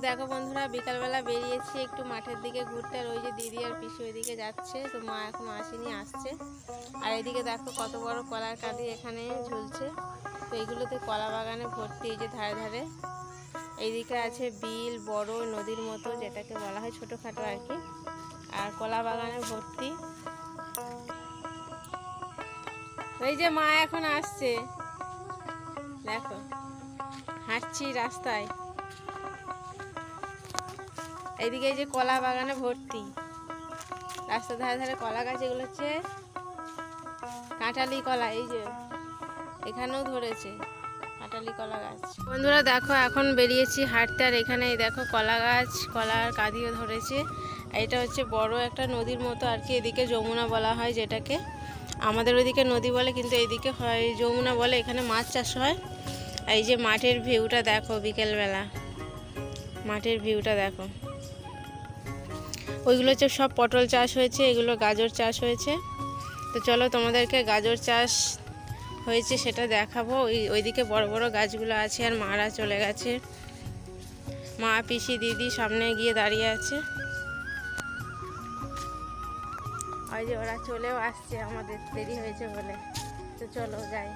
দেখো বন্ধুরা, বিকালবেলা বেরিয়েছি একটু মাঠের দিকে ঘুরতে। আর ওই যে দিদি আর পিসি ওইদিকে যাচ্ছে, তো মা এখনো আসেনি, আসছে। আর এদিকে দেখো কত বড় কলার কাঁদি এখানে ঝুলছে। তো এইগুলোতে কলা বাগানে ভর্তি, এই যে ধারে ধারে। এইদিকে আছে বিল, বড় নদীর মতো, যেটাকে বলা হয় ছোটোখাটো আর কি। আর কলা বাগানে ভর্তি। এই যে মা এখন আসছে, দেখো হাঁটছি রাস্তায়। এইদিকে এই যে কলা বাগানে ভর্তি, রাস্তার ধারে ধারে কলা গাছ। এগুলো হচ্ছে কাঁঠালি কলা, এই যে এখানেও ধরেছে কাঁঠালি কলা গাছ। বন্ধুরা দেখো, এখন বেরিয়েছি হাঁটতে। আর এখানে দেখো কলা গাছ, কলার কাঁদিও ধরেছে। এটা হচ্ছে বড় একটা নদীর মতো আর কি। এদিকে যমুনা বলা হয় যেটাকে, আমাদের ওইদিকে নদী বলে, কিন্তু এইদিকে হয় যমুনা বলে। এখানে মাছ চাষ হয়। এই যে মাঠের ভিউটা দেখো, বিকেলবেলা মাঠের ভিউটা দেখো। ওইগুলো হচ্ছে সব পটল চাষ হয়েছে, এগুলো গাজর চাষ হয়েছে। তো চলো তোমাদেরকে গাজর চাষ হয়েছে সেটা দেখাবো। ওইদিকে বড় বড় গাছগুলো আছে। আর মারা চলে গেছে, মা পিসি দিদি সামনে গিয়ে দাঁড়িয়ে আছে। ওই যে ওরা চলেও আসছে, আমাদের দেরি হয়েছে বলে। তো চলো যাই।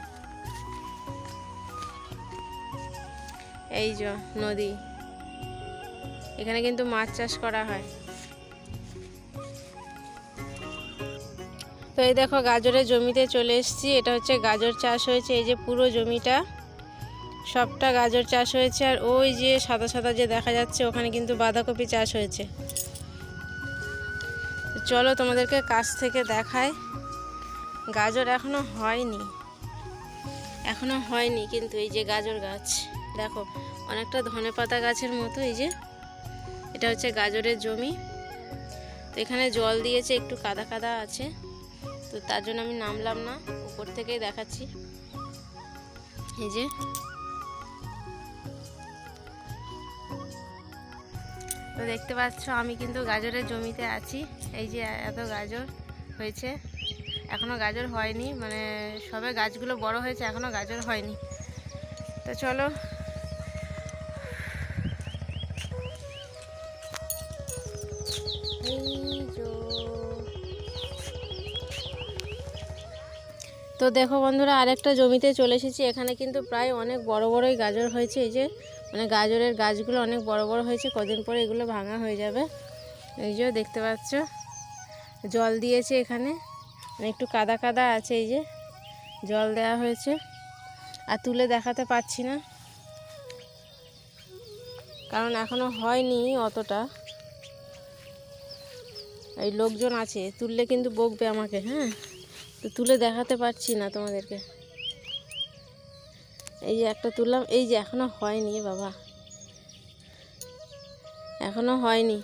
এই যে নদী, এখানে কিন্তু মাছ চাষ করা হয়। তো এই দেখো গাজরের জমিতে চলে এসেছি। এটা হচ্ছে গাজর চাষ হয়েছে, এই যে পুরো জমিটা সবটা গাজর চাষ হয়েছে। আর ওই যে সাদা সাদা যে দেখা যাচ্ছে, ওখানে কিন্তু বাঁধাকপি চাষ হয়েছে। চলো তোমাদেরকে কাছ থেকে দেখাই। গাজর এখনো হয়নি, কিন্তু এই যে গাজর গাছ দেখো, অনেকটা ধনেপাতা গাছের মতো। এই যে এটা হচ্ছে গাজরের জমি। তো এখানে জল দিয়েছে, একটু কাদা কাদা আছে, তো তার জন্য আমি নামলাম না, উপর থেকেই দেখাচ্ছি। এই যে তো দেখতে পাচ্ছ, আমি কিন্তু গাজরের জমিতে আছি। এই যে এত গাজর হয়েছে, এখনো গাজর হয়নি, মানে সবে গাছগুলো বড় হয়েছে, এখনো গাজর হয়নি। তো চলো। তো দেখো বন্ধুরা, আরেকটা জমিতে চলে এসেছি। এখানে কিন্তু প্রায় অনেক বড় বড়ই গাজর হয়েছে। এই যে মানে গাজরের গাছগুলো অনেক বড় বড় হয়েছে, কদিন পরে এগুলো ভাঙা হয়ে যাবে। এই যে দেখতে পাচ্ছ, জল দিয়েছে এখানে, মানে একটু কাদা কাদা আছে। এই যে জল দেওয়া হয়েছে। আর তুলে দেখাতে পাচ্ছি না, কারণ এখনো হয়নি অতটা। এই লোকজন আছে, তুললে কিন্তু বকবে আমাকে। হ্যাঁ, তো তুলে দেখাতে পারছি না তোমাদেরকে। এই যে একটা তুললাম, এই যে এখনো হয়নি বাবা, এখনো হয়নি,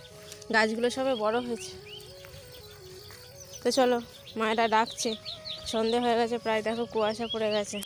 গাছগুলো সবে বড় হয়েছে। তো চলো, মায়েরা ডাকছে, সন্ধে হয়ে গেছে প্রায়, দেখো কুয়াশা পড়ে গেছে।